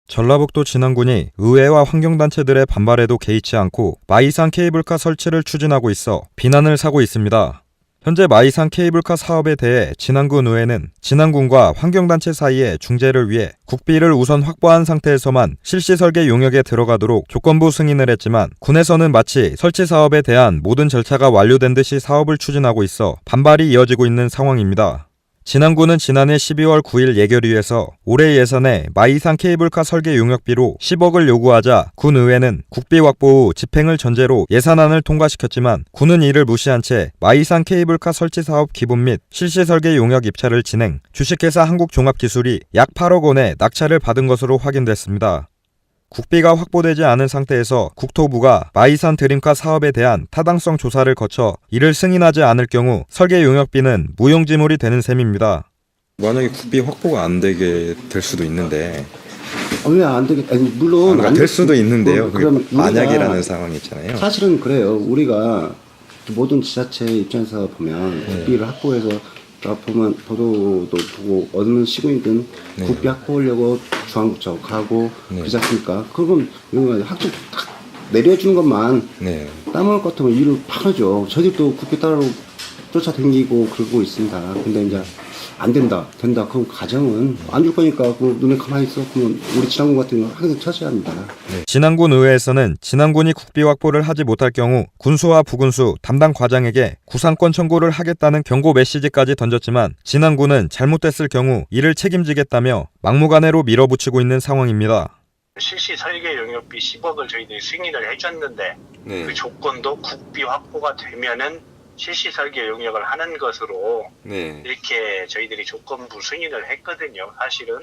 전라북도 진안군이 의회와 환경단체들의 반발에도 개의치 않고 마이산 케이블카 설치를 추진하고 있어 비난을 사고 있습니다. 현재 마이산 케이블카 사업에 대해 진안군 의회는 진안군과 환경단체 사이의 중재를 위해 국비를 우선 확보한 상태에서만 실시 설계 용역에 들어가도록 조건부 승인을 했지만 군에서는 마치 설치 사업에 대한 모든 절차가 완료된 듯이 사업을 추진하고 있어 반발이 이어지고 있는 상황입니다. 진안군은 지난해 12월 9일 예결위에서 올해 예산에 마이산 케이블카 설계 용역비로 10억을 요구하자 군의회는 국비 확보 후 집행을 전제로 예산안을 통과시켰지만 군은 이를 무시한 채 마이산 케이블카 설치 사업 기본 및 실시 설계 용역 입찰을 진행, 주식회사 한국종합기술이 약 8억 원의 낙찰을 받은 것으로 확인됐습니다. 국비가 확보되지 않은 상태에서 국토부가 마이산 드림카 사업에 대한 타당성 조사를 거쳐 이를 승인하지 않을 경우 설계 용역비는 무용지물이 되는 셈입니다. 만약에 국비 확보가 안 되게 될 수도 있는데 왜 안 되겠? 아니 물론 그러니까 될 수도 있는데요. 그럼 만약이라는 상황이 있잖아요. 사실은 그래요. 우리가 모든 지자체 입장에서 보면 국비를 확보해서 보면 보도도 보고 어느 시군이든 국비 확보하려고 중앙부처 가고 그렇지 않습니까? 그러면 학교 딱 내려주는 것만 따먹을 것 같으면 일을 팍 하죠. 저희들도 국비 따로 쫓아다니고 그러고 있습니다. 근데 이제 안 된다. 그럼 가정은 안 줄 거니까 눈에 가만히 있어. 그러면 우리 진안군 같은 경우는 항상 처치해야 합니다. 진안군 의회에서는 진안군이 국비 확보를 하지 못할 경우 군수와 부군수 담당 과장에게 구상권 청구를 하겠다는 경고 메시지까지 던졌지만 진안군은 잘못됐을 경우 이를 책임지겠다며 막무가내로 밀어붙이고 있는 상황입니다. 실시 설계 용역비 10억을 저희들이 승인을 해줬는데 그 조건도 국비 확보가 되면은 실시 설계 용역을 하는 것으로 이렇게 저희들이 조건부 승인을 했거든요, 사실은.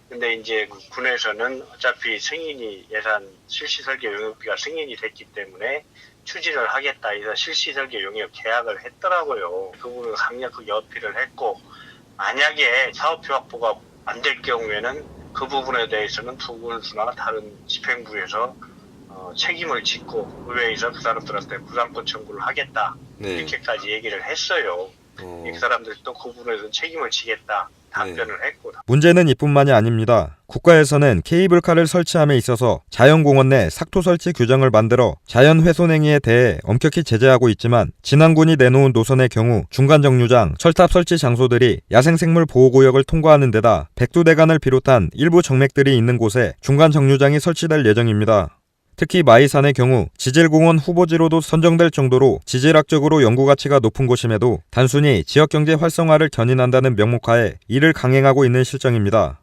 근데 이제 군에서는 어차피 승인이 예산 실시 설계 용역비가 승인이 됐기 때문에 추진을 하겠다 해서 실시 설계 용역 계약을 했더라고요. 그 부분을 강력하게 어필을 했고, 만약에 사업비 확보가 안 될 경우에는 그 부분에 대해서는 부군수나 다른 집행부에서 책임을 짓고 의회에서 그 사람들한테 구상권 청구를 하겠다 이렇게까지 얘기를 했어요. 그 사람들이 또 그 부분에서 책임을 지겠다 답변을 했고. 문제는 이뿐만이 아닙니다. 국가에서는 케이블카를 설치함에 있어서 자연공원 내 삭토 설치 규정을 만들어 자연훼손 행위에 대해 엄격히 제재하고 있지만 진안군이 내놓은 노선의 경우 중간정류장, 철탑 설치 장소들이 야생생물 보호구역을 통과하는 데다 백두대간을 비롯한 일부 정맥들이 있는 곳에 중간정류장이 설치될 예정입니다. 특히 마이산의 경우 지질공원 후보지로도 선정될 정도로 지질학적으로 연구가치가 높은 곳임에도 단순히 지역경제 활성화를 견인한다는 명목하에 이를 강행하고 있는 실정입니다.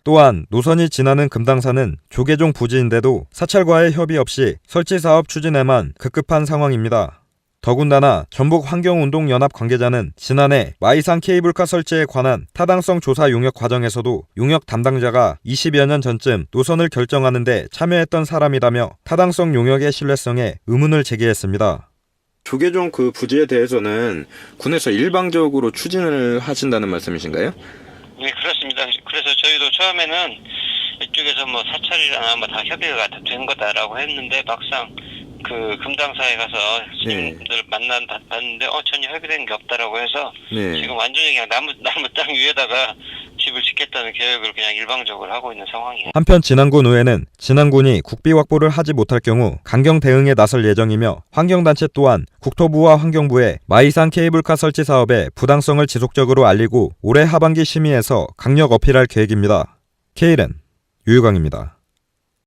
또한 노선이 지나는 금당산은 조계종 부지인데도 사찰과의 협의 없이 설치 사업 추진에만 급급한 상황입니다. 더군다나 전북환경운동연합 관계자는 지난해 마이산 케이블카 설치에 관한 타당성 조사 용역 과정에서도 용역 담당자가 20여 년 전쯤 노선을 결정하는데 참여했던 사람이라며 타당성 용역의 신뢰성에 의문을 제기했습니다. 조계종 그 부지에 대해서는 군에서 일방적으로 추진을 하신다는 말씀이신가요? 네, 그렇습니다. 그래서 저희도 처음에는 이쪽에서 뭐 사찰이랑 다 협의가 된 거다라고 했는데 막상 그 금당사에 가서 스님들 만났는데 전혀 협의된 게 없다라고 해서 지금 완전히 그냥 나무 땅 위에다가 집을 짓겠다는 계획을 그냥 일방적으로 하고 있는 상황이에요. 한편 진안군 의회는 진안군이 국비 확보를 하지 못할 경우 강경 대응에 나설 예정이며 환경단체 또한 국토부와 환경부에 마이산 케이블카 설치 사업의 부당성을 지속적으로 알리고 올해 하반기 심의에서 강력 어필할 계획입니다. KLN 유유광입니다.